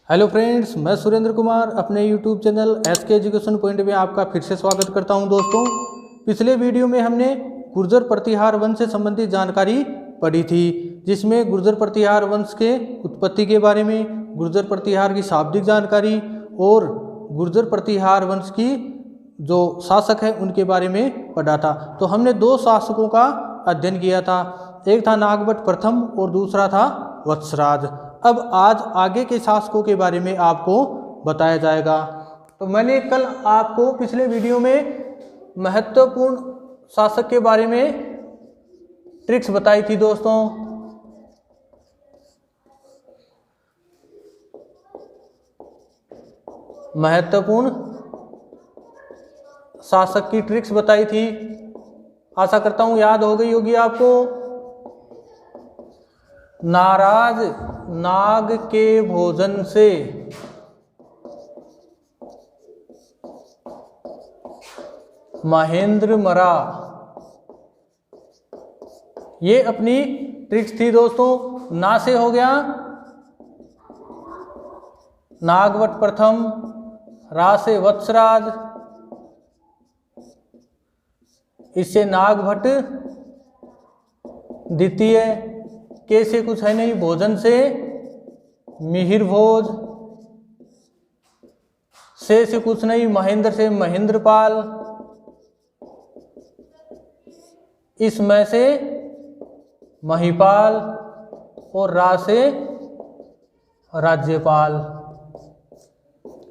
Hello friends, मैं सुरेंद्र कुमार अपने YouTube channel SK education point में आपका फिर से स्वागत करता हूं। दोस्तों, पिछले वीडियो में हमने गुर्जर प्रतिहार वंश से संबंधित जानकारी पढ़ी थी, जिसमें गुर्जर प्रतिहार वंश के उत्पत्ति के बारे में, गुर्जर प्रतिहार की शाब्दिक जानकारी और गुर्जर प्रतिहार वंश की जो शासक है उनके बारे में पढ़ा था। तो हमने दो शासकों का अध्ययन किया था, एक था नागभट्ट प्रथम और दूसरा था वत्सराज। अब आज आगे के शासकों के बारे में आपको बताया जाएगा। तो मैंने कल आपको पिछले वीडियो में महत्वपूर्ण शासक के बारे में ट्रिक्स बताई थी। दोस्तों, महत्वपूर्ण शासक की ट्रिक्स बताई थी, आशा करता हूं याद हो गई होगी आपको। नाराज नाग के भोजन से महेंद्र मरा, ये अपनी ट्रिक्स थी। दोस्तों, ना से हो गया नागभट्ट प्रथम, रा से वत्सराज, इससे नागभट्ट द्वितीय, के से कुछ है नहीं, भोजन से मिहिर भोज, से कुछ नहीं, महेंद्र से महेंद्रपाल, इसमें से महिपाल और रा से राज्यपाल।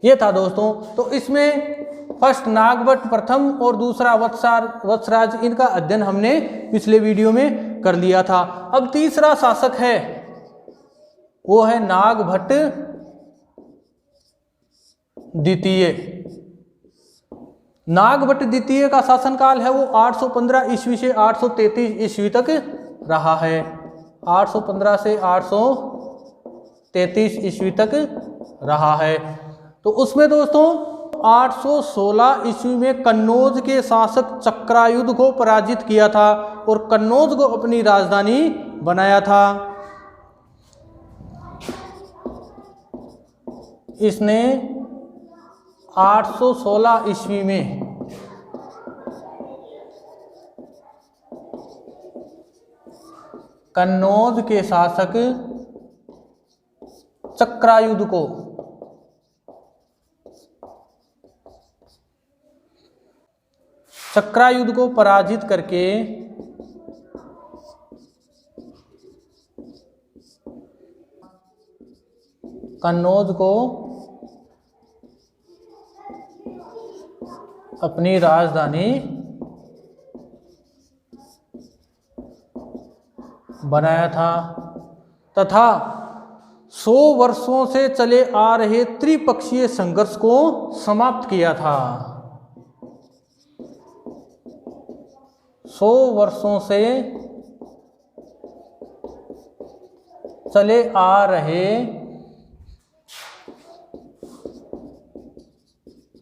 ये था दोस्तों। तो इसमें फर्स्ट नागभट्ट प्रथम और दूसरा वत्सराज, इनका अध्ययन हमने पिछले वीडियो में कर लिया था। अब तीसरा शासक है वो है नागभट्ट द्वितीय। नागभट्ट द्वितीय का शासनकाल है वो 815 ईस्वी से 833 ईस्वी तक रहा है। 815 से 833 ईस्वी तक रहा है। तो उसमें दोस्तों 816 ईस्वी में कन्नौज के शासक चक्रायुध को पराजित किया था और कन्नौज को अपनी राजधानी बनाया था। इसने 816 ईस्वी में कन्नौज के शासक चक्रायुध को पराजित करके कन्नौज को अपनी राजधानी बनाया था तथा 100 वर्षों से चले आ रहे त्रिपक्षीय संघर्ष को समाप्त किया था। 100 वर्षों से चले आ रहे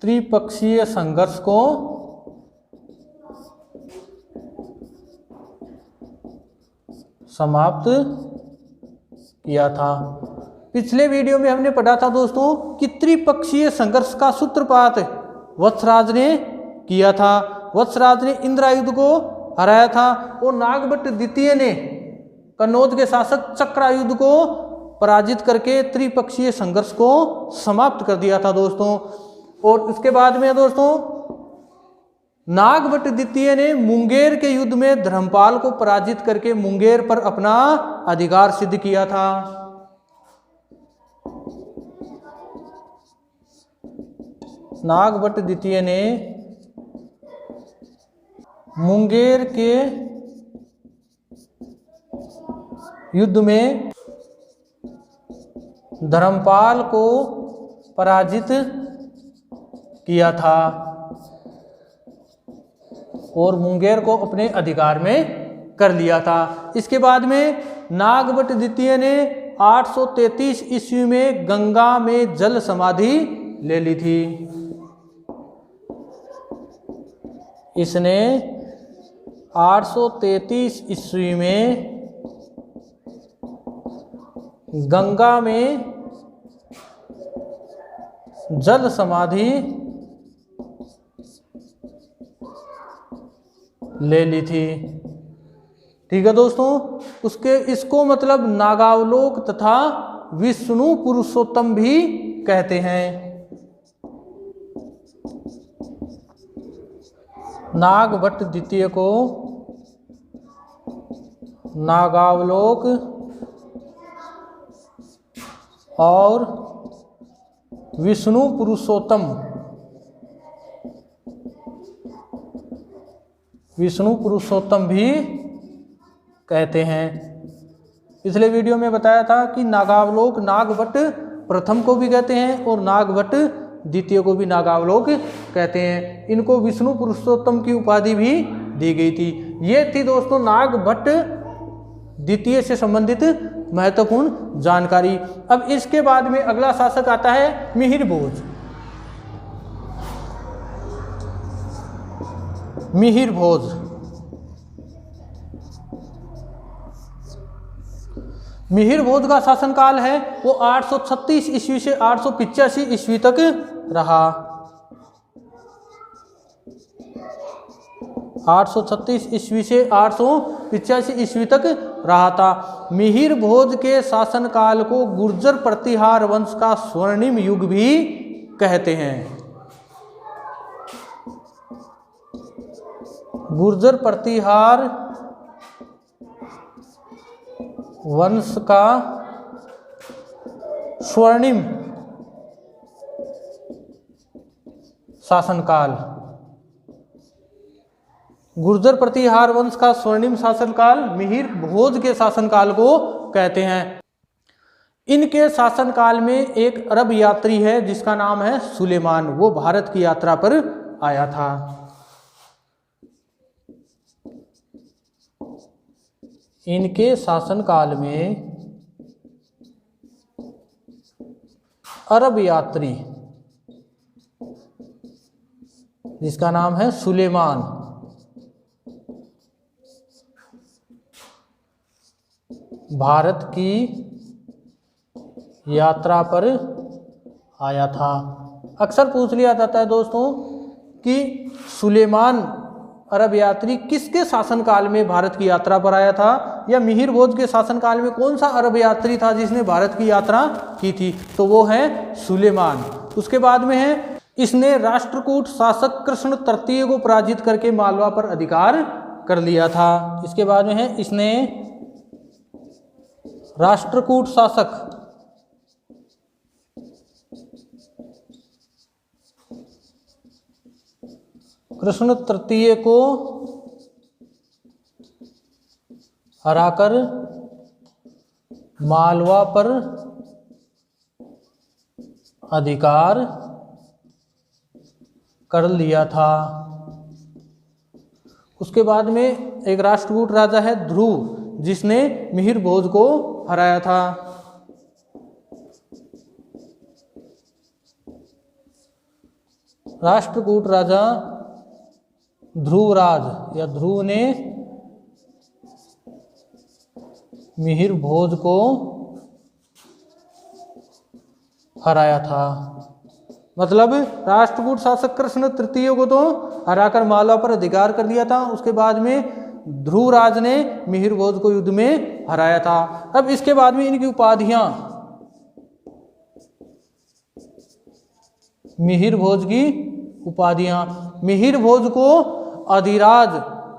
त्रिपक्षीय संघर्ष को समाप्त किया था। पिछले वीडियो में हमने पढ़ा था दोस्तों कि त्रिपक्षीय संघर्ष का सूत्रपात वत्सराज ने किया था। वत्सराज ने इंद्रायुध को हराया था और नागभट्ट द्वितीय ने कन्नौज के शासक चक्रायुध को पराजित करके त्रिपक्षीय संघर्ष को समाप्त कर दिया था दोस्तों। और उसके बाद में दोस्तों नागभट्ट द्वितीय ने मुंगेर के युद्ध में धर्मपाल को पराजित करके मुंगेर पर अपना अधिकार सिद्ध किया था। नागभट्ट द्वितीय ने मुंगेर के युद्ध में धर्मपाल को पराजित किया था और मुंगेर को अपने अधिकार में कर लिया था। इसके बाद में नागभट्ट द्वितीय ने 833 ईस्वी में गंगा में जल समाधि ले ली थी। इसने 833 ईस्वी में गंगा में जल समाधि ले ली थी। ठीक है दोस्तों, इसको मतलब नागावलोक तथा विष्णु पुरुषोत्तम भी कहते हैं। नागभट्ट द्वितीय को नागावलोक और विष्णु पुरुषोत्तम भी कहते हैं। पिछले वीडियो में बताया था कि नागावलोक नागभट्ट प्रथम को भी कहते हैं और नागभट्ट द्वितीय को भी नागावलोक कहते हैं। इनको विष्णु पुरुषोत्तम की उपाधि भी दी गई थी। ये थी दोस्तों नागभट्ट द्वितीय से संबंधित महत्वपूर्ण जानकारी। अब इसके बाद में अगला शासक आता है मिहिर भोज। मिहिर भोज मिहिर भोज का शासनकाल है वो 836 ईस्वी से 885 ईस्वी तक रहा। 836 ईस्वी से 885 ईस्वी तक रहा था। मिहिर भोज के शासनकाल को गुर्जर प्रतिहार वंश का स्वर्णिम युग भी कहते हैं। गुर्जर प्रतिहार वंश का स्वर्णिम शासनकाल, गुर्जर प्रतिहार वंश का स्वर्णिम शासनकाल मिहिर भोज के शासनकाल को कहते हैं। इनके शासनकाल में एक अरब यात्री है जिसका नाम है सुलेमान। वो भारत की यात्रा पर आया था। इनके शासनकाल में अरब यात्री जिसका नाम है सुलेमान भारत की यात्रा पर आया था। अक्सर पूछ लिया जाता है दोस्तों कि सुलेमान अरब यात्री किसके शासनकाल में भारत की यात्रा पर आया था, या मिहिर भोज के शासनकाल में कौन सा अरब यात्री था जिसने भारत की यात्रा की थी, तो वो है सुलेमान। उसके बाद में है इसने राष्ट्रकूट शासक कृष्ण तृतीय को पराजित करके मालवा पर अधिकार कर लिया था। इसके बाद में है इसने राष्ट्रकूट शासक कृष्ण तृतीय को हराकर मालवा पर अधिकार कर लिया था। उसके बाद में एक राष्ट्रकूट राजा है ध्रुव जिसने मिहिर भोज को हराया था। राष्ट्रकूट राजा ध्रुवराज या ध्रुव ने मिहिर भोज को हराया था। मतलब राष्ट्रकूट शासक कृष्ण तृतीय को तो हराकर मालवा पर अधिकार कर लिया था। उसके बाद में ध्रुवराज ने मिहिर भोज को युद्ध में हराया था। अब इसके बाद में इनकी उपाधियां, मिहिर भोज की उपाधियां, मिहिर भोज को अधिराज,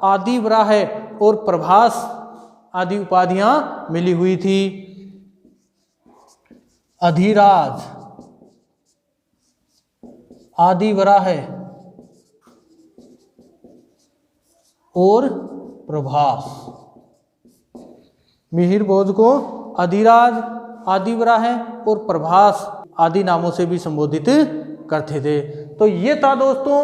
आदिवराह और प्रभास आदि उपाधियां मिली हुई थी। अधिराज, आदिवराह और प्रभास। मिहिर भोज को अधिराज, आदिवराह और प्रभास आदि नामों से भी संबोधित करते थे। तो ये था दोस्तों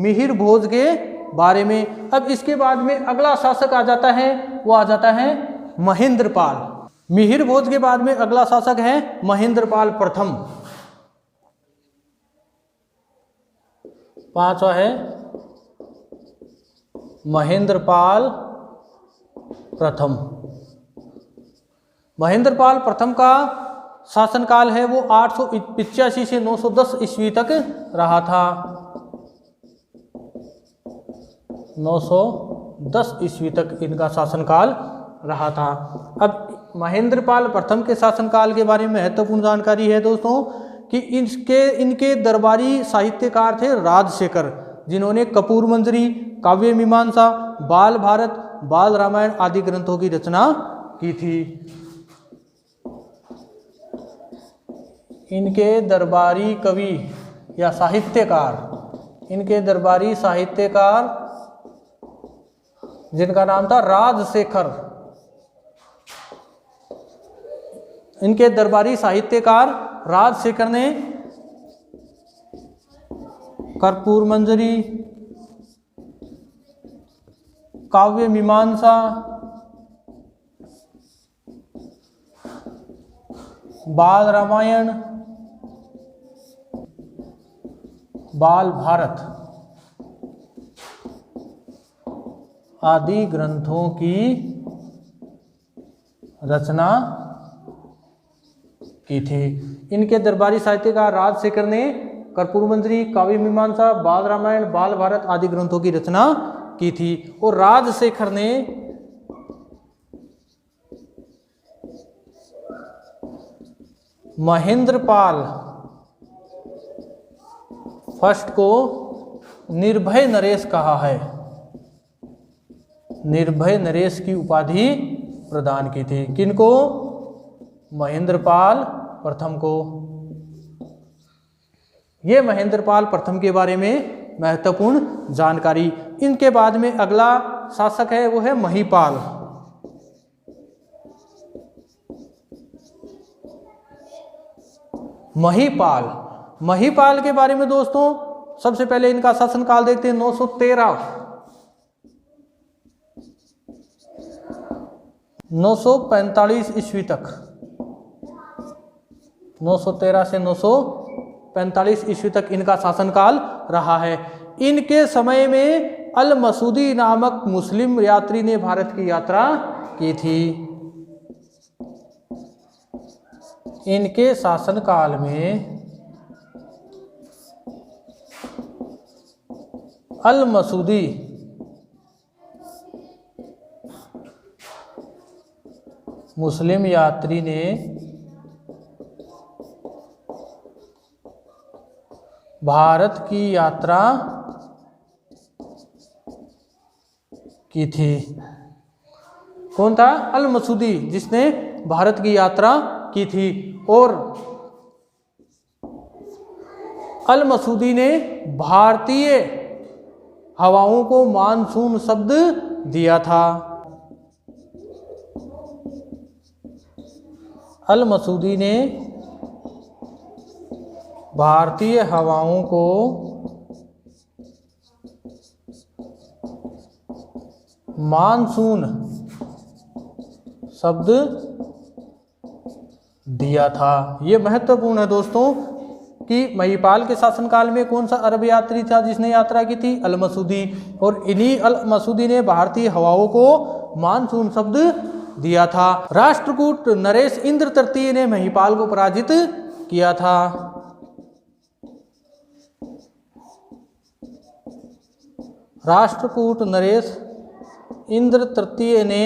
मिहिर भोज के बारे में। अब इसके बाद में अगला शासक आ जाता है, वो आ जाता है महेंद्रपाल। मिहिर भोज के बाद में अगला शासक है महेंद्रपाल प्रथम। पांचवा है महेंद्रपाल प्रथम। महेंद्रपाल प्रथम का शासनकाल है वो 885 से 910 ईस्वी तक रहा था। 910 ईस्वी तक इनका शासनकाल रहा था। अब महेंद्रपाल प्रथम के शासनकाल के बारे में महत्वपूर्ण जानकारी है दोस्तों कि इनके दरबारी साहित्यकार थे राजशेखर, जिन्होंने कपूर मंजरी, काव्य मीमांसा, बाल भारत, बाल रामायण आदि ग्रंथों की रचना की थी। इनके दरबारी कवि या साहित्यकार, इनके दरबारी साहित्यकार जिनका नाम था राजशेखर, इनके दरबारी साहित्यकार राजशेखर ने कर्पूर मंजरी, काव्य मीमांसा, बाल रामायण, बाल भारत आदि ग्रंथों की रचना की थी। इनके दरबारी साहित्यकार राजशेखर ने कर्पूर मंजरी, काव्य मीमांसा, बाल रामायण, बाल भारत आदि ग्रंथों की रचना की थी। और राजशेखर ने महेंद्रपाल फर्स्ट को निर्भय नरेश कहा है, निर्भय नरेश की उपाधि प्रदान की थी। किनको? महेंद्रपाल प्रथम को। ये महेंद्रपाल प्रथम के बारे में महत्वपूर्ण जानकारी। इनके बाद में अगला शासक है वो है महीपाल। महीपाल, महीपाल के बारे में दोस्तों सबसे पहले इनका शासनकाल देखते हैं। 945 ईस्वी तक, 913 से 945 ईस्वी तक इनका शासनकाल रहा है। इनके समय में अल मसूदी नामक मुस्लिम यात्री ने भारत की यात्रा की थी। इनके शासनकाल में अल मसूदी मुस्लिम यात्री ने भारत की यात्रा की थी। कौन था? अल मसूदी, जिसने भारत की यात्रा की थी। और अल मसूदी ने भारतीय हवाओं को मानसून शब्द दिया था। अल मसूदी ने भारतीय हवाओं को मानसून शब्द दिया था। यह महत्वपूर्ण है दोस्तों कि महीपाल के शासनकाल में कौन सा अरब यात्री था जिसने यात्रा की थी? अल मसूदी। और इन्हीं अल मसूदी ने भारतीय हवाओं को मानसून शब्द दिया था। राष्ट्रकूट नरेश इंद्र तृतीय ने महीपाल को पराजित किया था। राष्ट्रकूट नरेश इंद्र तृतीय ने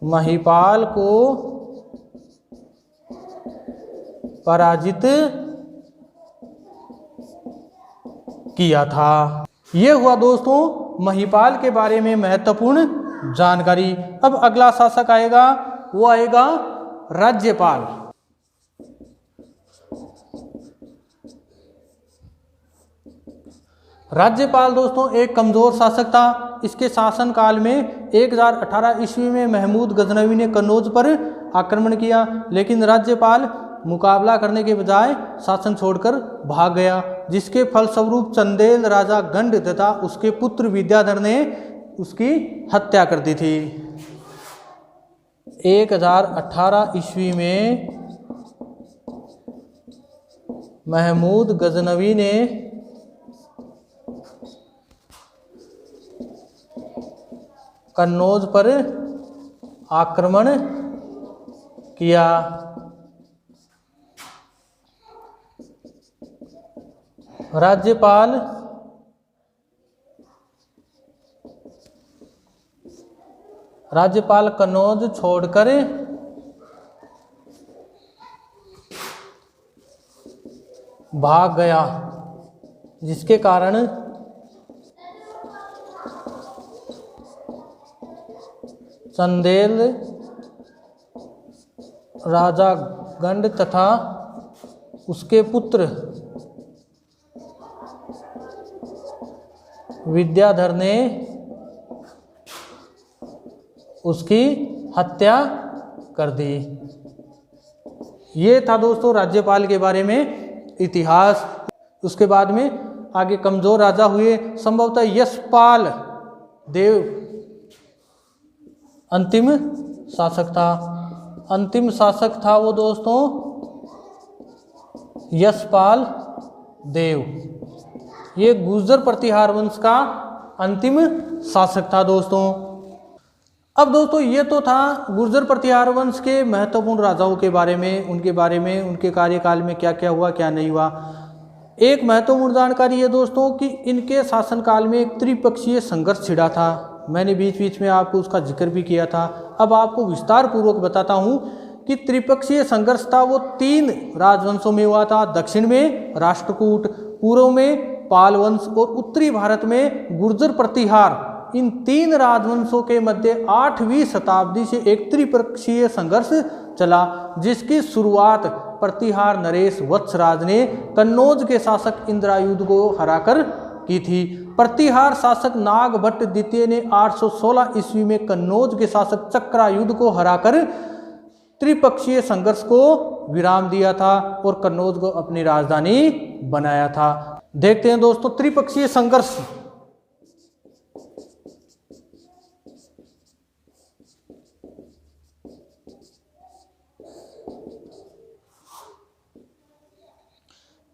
महीपाल को पराजित किया था। यह हुआ दोस्तों महीपाल के बारे में महत्वपूर्ण जानकारी। अब अगला शासक आएगा, वो आएगा राज्यपाल। राज्यपाल दोस्तों एक कमजोर शासक था। इसके शासनकाल में 1018 ईस्वी में महमूद गजनवी ने कन्नौज पर आक्रमण किया, लेकिन राज्यपाल मुकाबला करने के बजाय शासन छोड़कर भाग गया, जिसके फलस्वरूप चंदेल राजा गंड तथा उसके पुत्र विद्याधर ने उसकी हत्या कर दी थी। 1018 ईस्वी में महमूद गजनवी ने कन्नौज पर आक्रमण किया। राज्यपाल कन्नौज छोड़कर भाग गया, जिसके कारण चंदेल राजा गंड तथा उसके पुत्र विद्याधर ने उसकी हत्या कर दी। ये था दोस्तों राज्यपाल के बारे में इतिहास। उसके बाद में आगे कमजोर राजा हुए, संभवतः यशपाल देव अंतिम शासक था। अंतिम शासक था वो दोस्तों यशपाल देव। ये गुर्जर प्रतिहार वंश का अंतिम शासक था दोस्तों। अब दोस्तों ये तो था गुर्जर प्रतिहार वंश के महत्वपूर्ण राजाओं के बारे में, उनके कार्यकाल में क्या क्या हुआ क्या नहीं हुआ। एक महत्वपूर्ण जानकारी है दोस्तों कि इनके शासनकाल में एक त्रिपक्षीय संघर्ष छिड़ा था। मैंने बीच बीच में आपको उसका जिक्र भी किया था। अब आपको विस्तार पूर्वक बताता हूँ कि त्रिपक्षीय संघर्ष था वो 3 राजवंशों में हुआ था। दक्षिण में राष्ट्रकूट, पूर्व में पाल वंश और उत्तरी भारत में गुर्जर प्रतिहार। इन 3 राजवंशों के मध्य 8वीं शताब्दी से एक त्रिपक्षीय संघर्ष चला, जिसकी शुरुआत प्रतिहार नरेश वत्सराज ने कन्नौज के शासक इंद्रायुध को हराकर की थी। प्रतिहार शासक नागभट्ट द्वितीय ने 816 ईस्वी में कन्नौज के शासक चक्रायुध को हराकर त्रिपक्षीय संघर्ष को विराम दिया था और कन्नौज को अपनी राजधानी बनाया था। देखते हैं दोस्तों त्रिपक्षीय संघर्ष।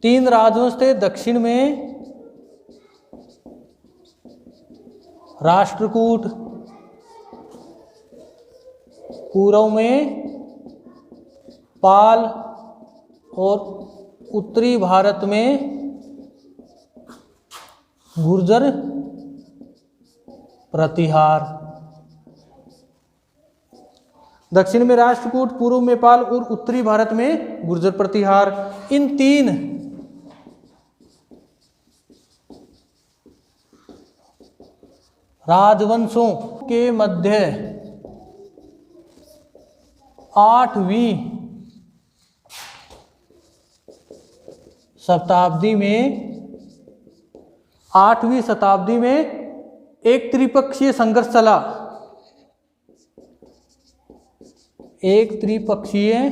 तीन राजवंश थे। दक्षिण में राष्ट्रकूट, पूर्व में पाल और उत्तरी भारत में गुर्जर प्रतिहार। दक्षिण में राष्ट्रकूट, पूर्व में पाल और उत्तरी भारत में गुर्जर प्रतिहार। इन 3 राजवंशों के मध्य 8वीं शताब्दी में एक त्रिपक्षीय संघर्ष चला। एक त्रिपक्षीय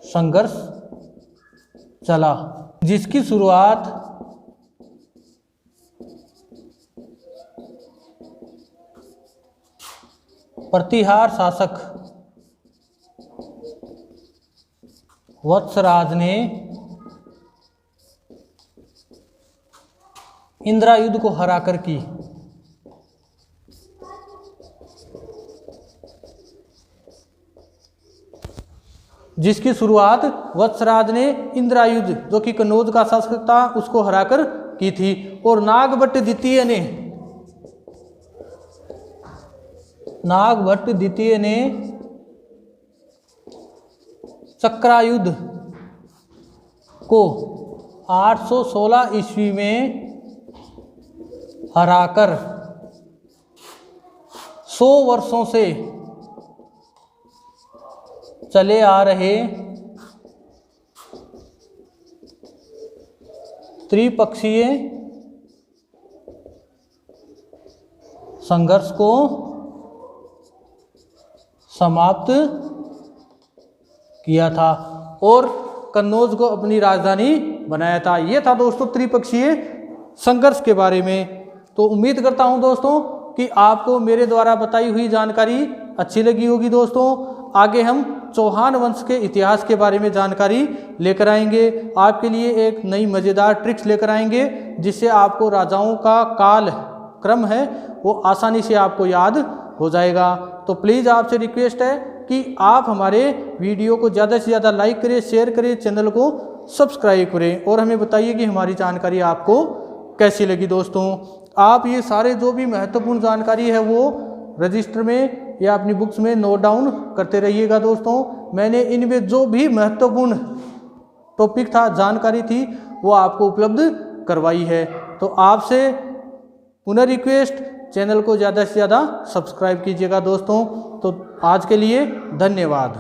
संघर्ष चला, जिसकी शुरुआत प्रतिहार शासक वत्सराज ने इंद्रायुध को हराकर की। जिसकी शुरुआत वत्सराज ने इंद्रायुध, जो कि कन्नौज का शासक था, उसको हराकर की थी। और नागभट्ट द्वितीय ने चक्रायुध को 816 ईस्वी में हराकर 100 वर्षों से चले आ रहे त्रिपक्षीय संघर्ष को समाप्त किया था और कन्नौज को अपनी राजधानी बनाया था। यह था दोस्तों त्रिपक्षीय संघर्ष के बारे में। तो उम्मीद करता हूं दोस्तों कि आपको मेरे द्वारा बताई हुई जानकारी अच्छी लगी होगी। दोस्तों आगे हम चौहान वंश के इतिहास के बारे में जानकारी लेकर आएंगे। आपके लिए एक नई मज़ेदार ट्रिक्स लेकर आएंगे, जिससे आपको राजाओं का काल क्रम है वो आसानी से आपको याद हो जाएगा। तो प्लीज़ आपसे रिक्वेस्ट है कि आप हमारे वीडियो को ज़्यादा से ज़्यादा लाइक करें, शेयर करें, चैनल को सब्सक्राइब करें और हमें बताइए कि हमारी जानकारी आपको कैसी लगी। दोस्तों, आप ये सारे जो भी महत्वपूर्ण जानकारी है वो रजिस्टर में या अपनी बुक्स में नोट डाउन करते रहिएगा। दोस्तों, मैंने इनमें जो भी महत्वपूर्ण टॉपिक था, जानकारी थी, वो आपको उपलब्ध करवाई है। तो आपसे पुनः रिक्वेस्ट, चैनल को ज़्यादा से ज़्यादा सब्सक्राइब कीजिएगा। दोस्तों, तो आज के लिए धन्यवाद।